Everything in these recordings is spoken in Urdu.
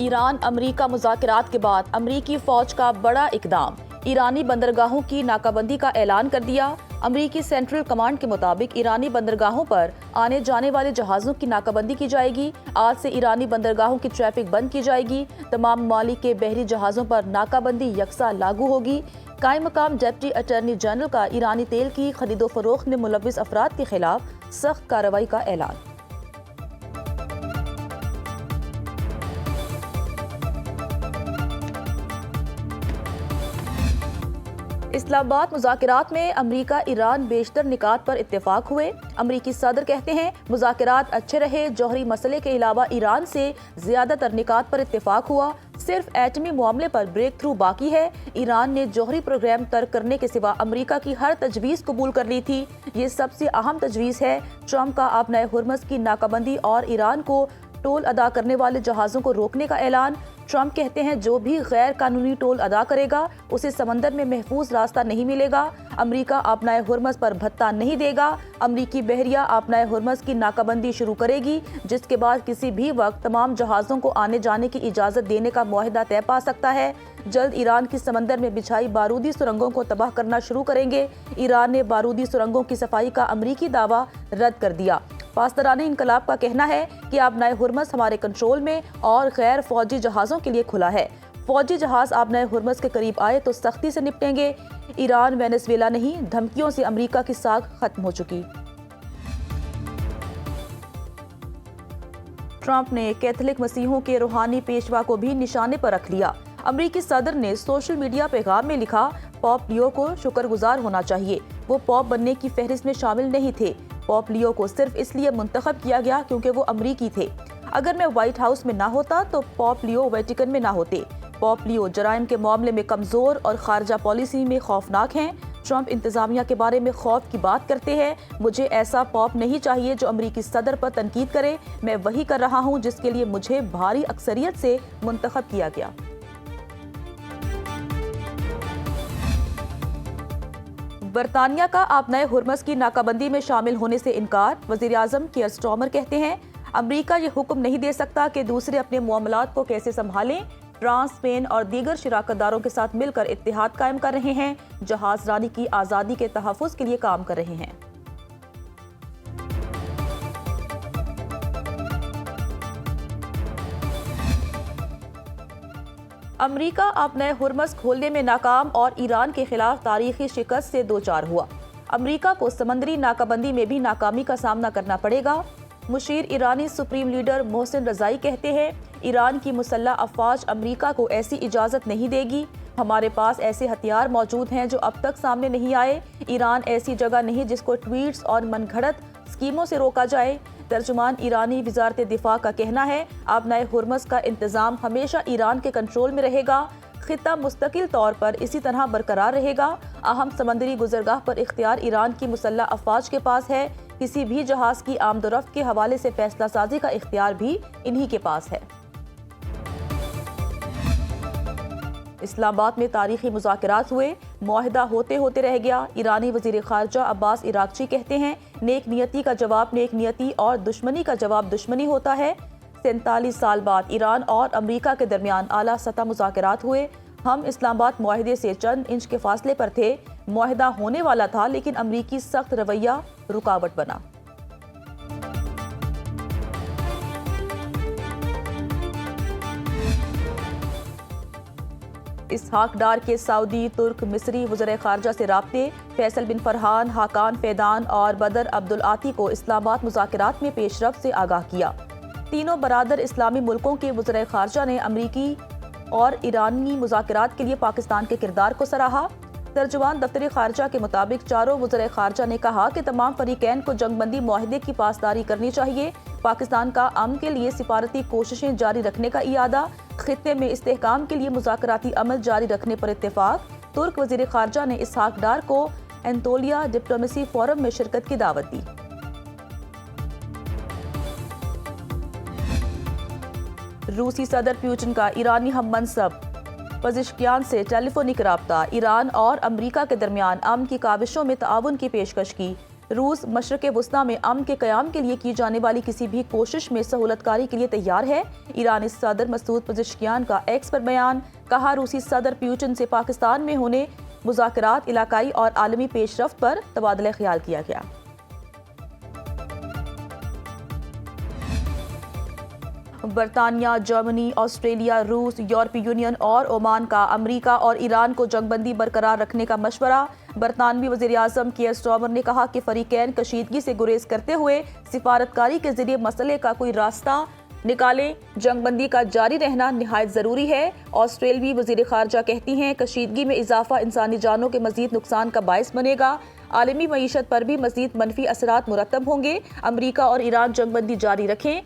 ایران امریکہ مذاکرات کے بعد امریکی فوج کا بڑا اقدام، ایرانی بندرگاہوں کی ناکہ بندی کا اعلان کر دیا۔ امریکی سینٹرل کمانڈ کے مطابق ایرانی بندرگاہوں پر آنے جانے والے جہازوں کی ناکہ بندی کی جائے گی۔ آج سے ایرانی بندرگاہوں کی ٹریفک بند کی جائے گی۔ تمام ممالک کے بحری جہازوں پر ناکہ بندی یکساں لاگو ہوگی۔ قائم مقام ڈپٹی اٹارنی جنرل کا ایرانی تیل کی خرید و فروخت میں ملوث افراد کے خلاف سخت کارروائی کا اعلان۔ اسلام آباد مذاکرات میں امریکہ ایران بیشتر نکات پر اتفاق ہوئے۔ امریکی صدر کہتے ہیں مذاکرات اچھے رہے، جوہری مسئلے کے علاوہ ایران سے زیادہ تر نکات پر اتفاق ہوا، صرف ایٹمی معاملے پر بریک تھرو باقی ہے۔ ایران نے جوہری پروگرام ترک کرنے کے سوا امریکہ کی ہر تجویز قبول کر لی تھی، یہ سب سے اہم تجویز ہے۔ ٹرمپ کا آبنائے ہرمز کی ناکہ بندی اور ایران کو ٹول ادا کرنے والے جہازوں کو روکنے کا اعلان۔ ٹرمپ کہتے ہیں جو بھی غیر قانونی ٹول ادا کرے گا اسے سمندر میں محفوظ راستہ نہیں ملے گا۔ امریکہ آبنائے ہرمز پر بھتہ نہیں دے گا۔ امریکی بحریہ آبنائے ہرمز کی ناکہ بندی شروع کرے گی، جس کے بعد کسی بھی وقت تمام جہازوں کو آنے جانے کی اجازت دینے کا معاہدہ طے پا سکتا ہے۔ جلد ایران کی سمندر میں بچھائی بارودی سرنگوں کو تباہ کرنا شروع کریں گے۔ ایران نے بارودی سرنگوں کی صفائی کا امریکی دعویٰ رد کر دیا۔ پاسداران انقلاب کا کہنا ہے کہ آبنائے ہرمز ہمارے کنٹرول میں اور غیر فوجی جہازوں کے لیے کھلا ہے۔ فوجی جہاز آبنائے ہرمز کے قریب آئے تو سختی سے نپٹیں گے۔ ایران وینزویلا نہیں، دھمکیوں سے امریکہ کی ساکھ ختم ہو چکی۔ ٹرمپ نے کیتھولک مسیحیوں کے روحانی پیشوا کو بھی نشانے پر رکھ لیا۔ امریکی صدر نے سوشل میڈیا پیغام میں لکھا، پوپ لیو کو شکر گزار ہونا چاہیے، وہ پوپ بننے کی فہرست میں شامل نہیں تھے۔ پوپ لیو کو صرف اس لیے منتخب کیا گیا کیونکہ وہ امریکی تھے۔ اگر میں وائٹ ہاؤس میں نہ ہوتا تو پوپ لیو ویٹیکن میں نہ ہوتے۔ پوپ لیو جرائم کے معاملے میں کمزور اور خارجہ پالیسی میں خوفناک ہیں۔ ٹرمپ انتظامیہ کے بارے میں خوف کی بات کرتے ہیں۔ مجھے ایسا پوپ نہیں چاہیے جو امریکی صدر پر تنقید کرے، میں وہی کر رہا ہوں جس کے لیے مجھے بھاری اکثریت سے منتخب کیا گیا۔ برطانیہ کا آبنائے ہرمز کی ناکہ بندی میں شامل ہونے سے انکار۔ وزیر اعظم کیئر سٹارمر کہتے ہیں امریکہ یہ حکم نہیں دے سکتا کہ دوسرے اپنے معاملات کو کیسے سنبھالیں۔ فرانس، اسپین اور دیگر شراکت داروں کے ساتھ مل کر اتحاد قائم کر رہے ہیں، جہاز رانی کی آزادی کے تحفظ کے لیے کام کر رہے ہیں۔ امریکہ آبنائے ہرمز کھولنے میں ناکام اور ایران کے خلاف تاریخی شکست سے دوچار ہوا۔ امریکہ کو سمندری ناکہ بندی میں بھی ناکامی کا سامنا کرنا پڑے گا۔ مشیر ایرانی سپریم لیڈر محسن رضائی کہتے ہیں ایران کی مسلح افواج امریکہ کو ایسی اجازت نہیں دے گی۔ ہمارے پاس ایسے ہتھیار موجود ہیں جو اب تک سامنے نہیں آئے۔ ایران ایسی جگہ نہیں جس کو ٹویٹس اور من گھڑت اسکیموں سے روکا جائے۔ ترجمان ایرانی وزارت دفاع کا کہنا ہے آبنائے ہرمز کا انتظام ہمیشہ ایران کے کنٹرول میں رہے گا۔ خطہ مستقل طور پر اسی طرح برقرار رہے گا۔ اہم سمندری گزرگاہ پر اختیار ایران کی مسلح افواج کے پاس ہے۔ کسی بھی جہاز کی آمد و رفت کے حوالے سے فیصلہ سازی کا اختیار بھی انہی کے پاس ہے۔ اسلام آباد میں تاریخی مذاکرات ہوئے، معاہدہ ہوتے ہوتے رہ گیا۔ ایرانی وزیر خارجہ عباس عراقچی کہتے ہیں نیک نیتی کا جواب نیک نیتی اور دشمنی کا جواب دشمنی ہوتا ہے۔ 47 سال بعد ایران اور امریکہ کے درمیان اعلیٰ سطح مذاکرات ہوئے۔ ہم اسلام آباد معاہدے سے چند انچ کے فاصلے پر تھے، معاہدہ ہونے والا تھا لیکن امریکی سخت رویہ رکاوٹ بنا۔ اسحاق ڈار کے سعودی، ترک، مصری وزرائے خارجہ سے رابطے۔ فیصل بن فرحان، حاکان فیدان اور بدر عبدالعاطی کو اسلام آباد مذاکرات میں پیش رفت سے آگاہ کیا۔ تینوں برادر اسلامی ملکوں کے وزرائے خارجہ نے امریکی اور ایرانی مذاکرات کے لیے پاکستان کے کردار کو سراہا۔ ترجمان دفتر خارجہ کے مطابق چاروں وزرائے خارجہ نے کہا کہ تمام فریقین کو جنگ بندی معاہدے کی پاسداری کرنی چاہیے۔ پاکستان کا امن کے لیے سفارتی کوششیں جاری رکھنے کا اعادہ۔ خطے میں استحکام کے لیے مذاکراتی عمل جاری رکھنے پر اتفاق۔ ترک وزیر خارجہ نے اسحاق ڈار کو انطولیہ ڈپلومیسی فورم میں شرکت کی دعوت دی۔ روسی صدر پیوٹن کا ایرانی ہم منصب پزشکیان سے ٹیلی فونک رابطہ۔ ایران اور امریکہ کے درمیان امن کی کاوشوں میں تعاون کی پیشکش کی۔ روس مشرق وسطی میں امن کے قیام کے لیے کی جانے والی کسی بھی کوشش میں سہولت کاری کے لیے تیار ہے۔ ایرانی صدر مسعود پزشکیان کا ایکس پر بیان، کہا روسی صدر پیوٹن سے پاکستان میں ہونے مذاکرات، علاقائی اور عالمی پیش رفت پر تبادلہ خیال کیا گیا۔ برطانیہ، جرمنی، آسٹریلیا، روس، یورپی یونین اور عمان کا امریکہ اور ایران کو جنگ بندی برقرار رکھنے کا مشورہ۔ برطانوی وزیر اعظم کیئر سٹارمر نے کہا کہ فریقین کشیدگی سے گریز کرتے ہوئے سفارتکاری کے ذریعے مسئلے کا کوئی راستہ نکالیں۔ جنگ بندی کا جاری رہنا نہایت ضروری ہے۔ آسٹریلوی وزیر خارجہ کہتی ہیں کشیدگی میں اضافہ انسانی جانوں کے مزید نقصان کا باعث بنے گا، عالمی معیشت پر بھی مزید منفی اثرات مرتب ہوں گے۔ امریکہ اور ایران جنگ بندی جاری رکھیں۔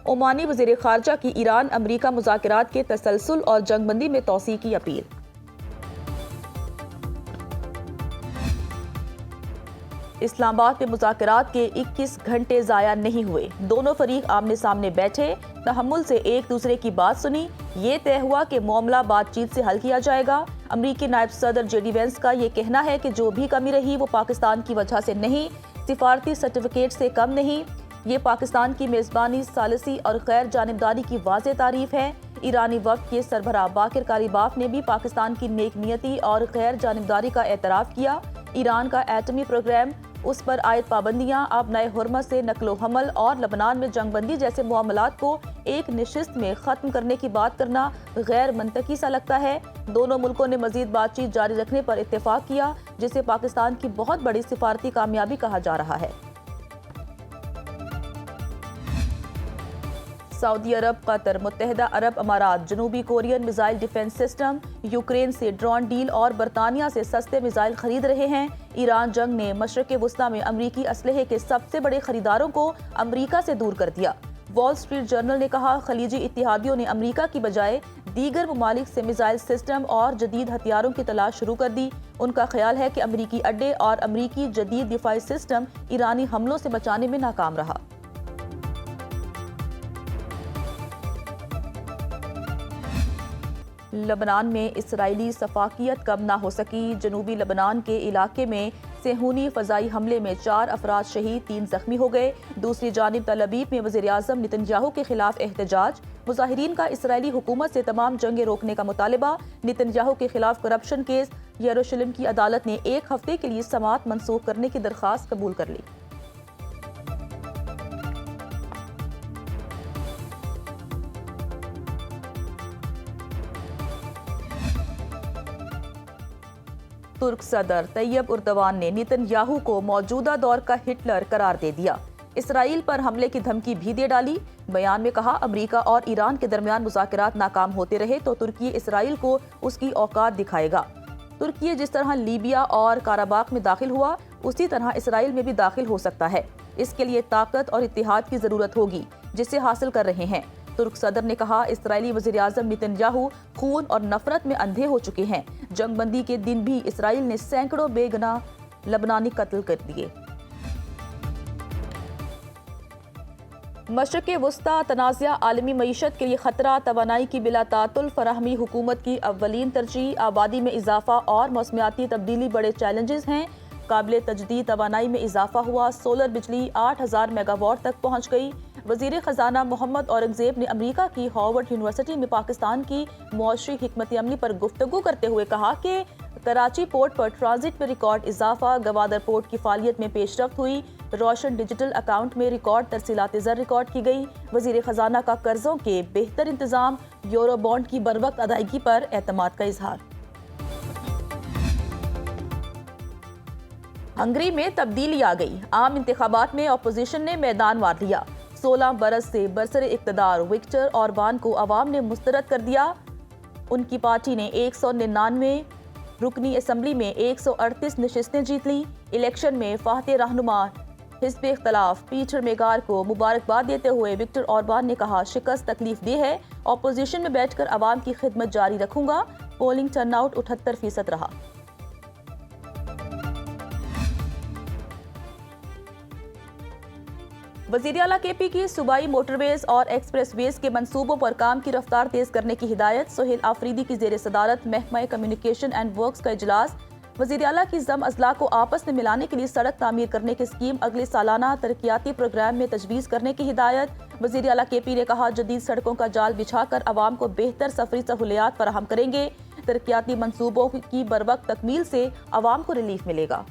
عمانی وزیر خارجہ کی ایران امریکہ مذاکرات کے تسلسل اور جنگ بندی میں توسیع کی اپیل۔ اسلام آباد میں مذاکرات کے 21 گھنٹے ضائع نہیں ہوئے، دونوں فریق آمنے سامنے بیٹھے، تحمل سے ایک دوسرے کی بات سنی، یہ طے ہوا کہ معاملہ بات چیت سے حل کیا جائے گا۔ امریکی نائب صدر جے ڈی وینس کا یہ کہنا ہے کہ جو بھی کمی رہی وہ پاکستان کی وجہ سے نہیں، سفارتی سرٹیفکیٹ سے کم نہیں، یہ پاکستان کی میزبانی، ثالثی اور غیر جانبداری کی واضح تعریف ہے۔ ایرانی وفد کے سربراہ باقر کالیباف نے بھی پاکستان کی نیک نیتی اور غیر جانبداری کا اعتراف کیا۔ ایران کا ایٹمی پروگرام، اس پر عائد پابندیاں، آبنائے حرمت سے نقل و حمل اور لبنان میں جنگ بندی جیسے معاملات کو ایک نشست میں ختم کرنے کی بات کرنا غیر منطقی سا لگتا ہے۔ دونوں ملکوں نے مزید بات چیت جاری رکھنے پر اتفاق کیا، جسے پاکستان کی بہت بڑی سفارتی کامیابی کہا جا رہا ہے۔ سعودی عرب، قطر، متحدہ عرب امارات، جنوبی Korean missile defence system, Ukraine سے ڈرون ڈیل اور برطانیہ سے سستے میزائل خرید رہے ہیں۔ ایران جنگ نے مشرق وسطی میں امریکی اسلحے کے سب سے بڑے خریداروں کو امریکہ سے دور کر دیا۔ وال اسٹریٹ جرنل نے کہا خلیجی اتحادیوں نے امریکہ کی بجائے دیگر ممالک سے میزائل سسٹم اور جدید ہتھیاروں کی تلاش شروع کر دی۔ ان کا خیال ہے کہ امریکی اڈے اور امریکی جدید دفاعی سسٹم ایرانی حملوں سے بچانے میں ناکام رہا۔ لبنان میں اسرائیلی سفاکیت کم نہ ہو سکی۔ جنوبی لبنان کے علاقے میں صہیونی فضائی حملے میں 4 افراد شہید، 3 زخمی ہو گئے۔ دوسری جانب تل ابیب میں وزیر اعظم نتن یاہو کے خلاف احتجاج، مظاہرین کا اسرائیلی حکومت سے تمام جنگیں روکنے کا مطالبہ۔ نتن یاہو کے خلاف کرپشن کیس، یروشلم کی عدالت نے 1 ہفتے کے لیے سماعت منسوخ کرنے کی درخواست قبول کر لی۔ ترک صدر طیب اردوان نے نتن یاہو کو موجودہ دور کا ہٹلر قرار دے دیا، اسرائیل پر حملے کی دھمکی بھی دے ڈالی۔ بیان میں کہا امریکہ اور ایران کے درمیان مذاکرات ناکام ہوتے رہے تو ترکی اسرائیل کو اس کی اوقات دکھائے گا۔ ترکی جس طرح لیبیا اور کاراباخ میں داخل ہوا اسی طرح اسرائیل میں بھی داخل ہو سکتا ہے، اس کے لیے طاقت اور اتحاد کی ضرورت ہوگی جسے حاصل کر رہے ہیں۔ ترک صدر نے کہا اسرائیلی وزیر اعظم نتن یاہو خون اور نفرت میں اندھے ہو چکے ہیں۔ جنگ بندی کے دن بھی اسرائیل نے سینکڑوں بے گناہ لبنانی قتل کر دیے۔ مشرق وسطی تنازع عالمی معیشت کے لیے خطرہ، توانائی کی بلا تعطل فراہمی حکومت کی اولین ترجیح، آبادی میں اضافہ اور موسمیاتی تبدیلی بڑے چیلنجز ہیں۔ قابل تجدید توانائی میں اضافہ ہوا، سولر بجلی 8000 میگا واٹ تک پہنچ گئی۔ وزیر خزانہ محمد اورنگزیب نے امریکہ کی ہارورڈ یونیورسٹی میں پاکستان کی معاشی حکمت عملی پر گفتگو کرتے ہوئے کہا کہ کراچی پورٹ پر ٹرانزٹ میں ریکارڈ اضافہ، گوادر پورٹ کی فعالیت میں پیش رفت ہوئی، روشن ڈیجیٹل اکاؤنٹ میں ریکارڈ ترسیلات زر ریکارڈ کی گئی۔ وزیر خزانہ کا قرضوں کے بہتر انتظام، یورو بانڈ کی بروقت ادائیگی پر اعتماد کا اظہار۔ ہنگری میں تبدیلی آ گئی، عام انتخابات میں اپوزیشن نے میدان مار لیا۔ 16 برس سے برسر اقتدار وکٹر اوربان کو عوام نے مسترد کر دیا۔ ان کی پارٹی نے 199 رکنی اسمبلی میں 138 نشستیں جیت لیں۔ الیکشن میں فاتح رہنما حزب اختلاف پیٹر میگار کو مبارکباد دیتے ہوئے وکٹر اوربان نے کہا شکست تکلیف دہ ہے، اپوزیشن میں بیٹھ کر عوام کی خدمت جاری رکھوں گا۔ پولنگ ٹرن آؤٹ 78% رہا۔ وزیر اعلیٰ کے پی کی صوبائی موٹر ویز اور ایکسپریس ویز کے منصوبوں پر کام کی رفتار تیز کرنے کی ہدایت، سہیل آفریدی کی زیر صدارت محکمہ کمیونیکیشن اینڈ ورکس کا اجلاس۔ وزیر اعلیٰ کی ضم اضلاع کو آپس میں ملانے کے لیے سڑک تعمیر کرنے کی اسکیم اگلے سالانہ ترقیاتی پروگرام میں تجویز کرنے کی ہدایت۔ وزیر اعلیٰ کے پی نے کہا جدید سڑکوں کا جال بچھا کر عوام کو بہتر سفری سہولیات فراہم کریں گے۔ ترقیاتی منصوبوں کی بروقت تکمیل سے عوام کو ریلیف ملے گا۔